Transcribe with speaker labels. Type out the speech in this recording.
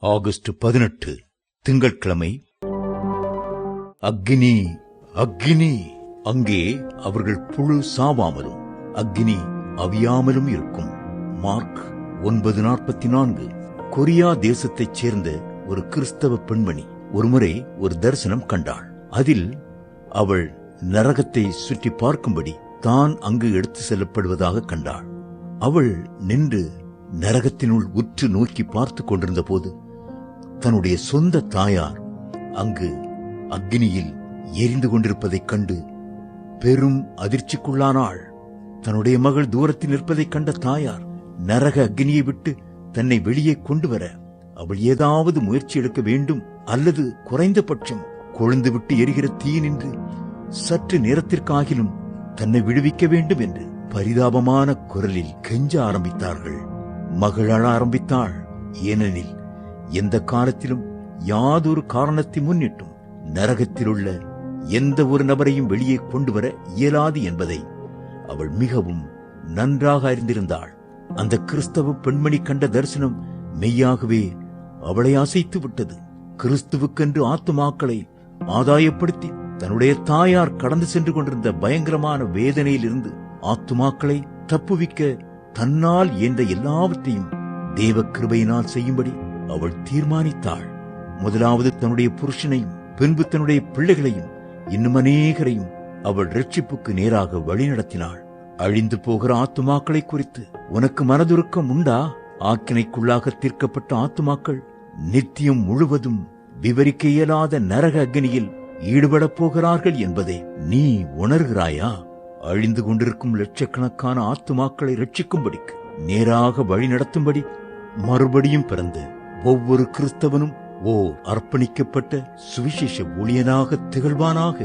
Speaker 1: August 18 திங்கட்கிழமை. அக்கினி அக்கினி. அங்கே அவர்கள் புழு சாவாமலும் அக்கினி அவியாமலும் இருக்கும். மார்க் 9:44. கொரியா தேசத்தைச் சேர்ந்த ஒரு கிறிஸ்தவ பெண்மணி ஒருமுறை ஒரு தரிசனம் கண்டாள். அதில் அவள் நரகத்தை சுற்றி பார்க்கும்படி தான் அங்கு எடுத்து செல்லப்படுவதாக கண்டாள். அவள் நின்று நரகத்தினுள் உற்று நோக்கி பார்த்து கொண்டிருந்த போது தன்னுடைய சொந்த தாயார் அங்கு அக்னியில் எரிந்து கொண்டிருப்பதைக் கண்டு பெரும் அதிர்ச்சிக்குள்ளானாள். தன்னுடைய மகள் தூரத்தில் நிற்பதைக் கண்ட தாயார் நரக அக்னியை விட்டு தன்னை வெளியே கொண்டு வர அவள் ஏதாவது முயற்சி எடுக்க வேண்டும், அல்லது குறைந்தபட்சம் கொழுந்து விட்டு எரிகிற தீ நின்று சற்று நேரத்திற்காகிலும் தன்னை விடுவிக்க வேண்டும் என்று பரிதாபமான குரலில் கெஞ்ச ஆரம்பித்தார்கள். மகள் அழ ஆரம்பித்தாள். ஏனெனில் எந்த காலத்திலும் யாதொரு காரணத்தை முன்னிட்டும் நரகத்தில் உள்ள எந்த ஒரு நபரையும் வெளியே கொண்டு வர இயலாது என்பதை அவள் மிகவும் நன்றாக அறிந்திருந்தாள். அந்த கிறிஸ்தவ பெண்மணி கண்ட தரிசனம் மெய்யாகவே அவளை அசைத்து விட்டது. கிறிஸ்துவுக்கென்று ஆத்துமாக்களை ஆதாயப்படுத்தி தன்னுடைய தாயார் கடந்து சென்று கொண்டிருந்த பயங்கரமான வேதனையிலிருந்து ஆத்துமாக்களை தப்புவிக்க தன்னால் என்ற எல்லாவற்றையும் தேவ கிருபையினால் செய்யும்படி அவள் தீர்மானித்தாள். முதலாவது தன்னுடைய புருஷனையும் பின்பு தன்னுடைய பிள்ளைகளையும் இன்னும் அநேகரையும் அவள் ரட்சிப்புக்கு நேராக வழிநடத்தினாள். அழிந்து போகிற ஆத்துமாக்களை குறித்து உனக்கு மனதுருக்கம் உண்டா? ஆக்கினைக்குள்ளாக தீர்க்கப்பட்ட ஆத்துமாக்கள் நித்தியம் முழுவதும் விவரிக்க இயலாத நரக அக்னியில் ஈடுபடப் போகிறார்கள் என்பதை நீ உணர்கிறாயா? அழிந்து கொண்டிருக்கும் லட்சக்கணக்கான ஆத்துமாக்களை ரட்சிக்கும்படிக்கு நேராக வழி நடத்தும்படி மறுபடியும் பிறந்த ஒவ்வொரு கிறிஸ்தவனும் ஓர் அர்ப்பணிக்கப்பட்ட சுவிசேஷ ஊழியனாக திகழ்வானாக.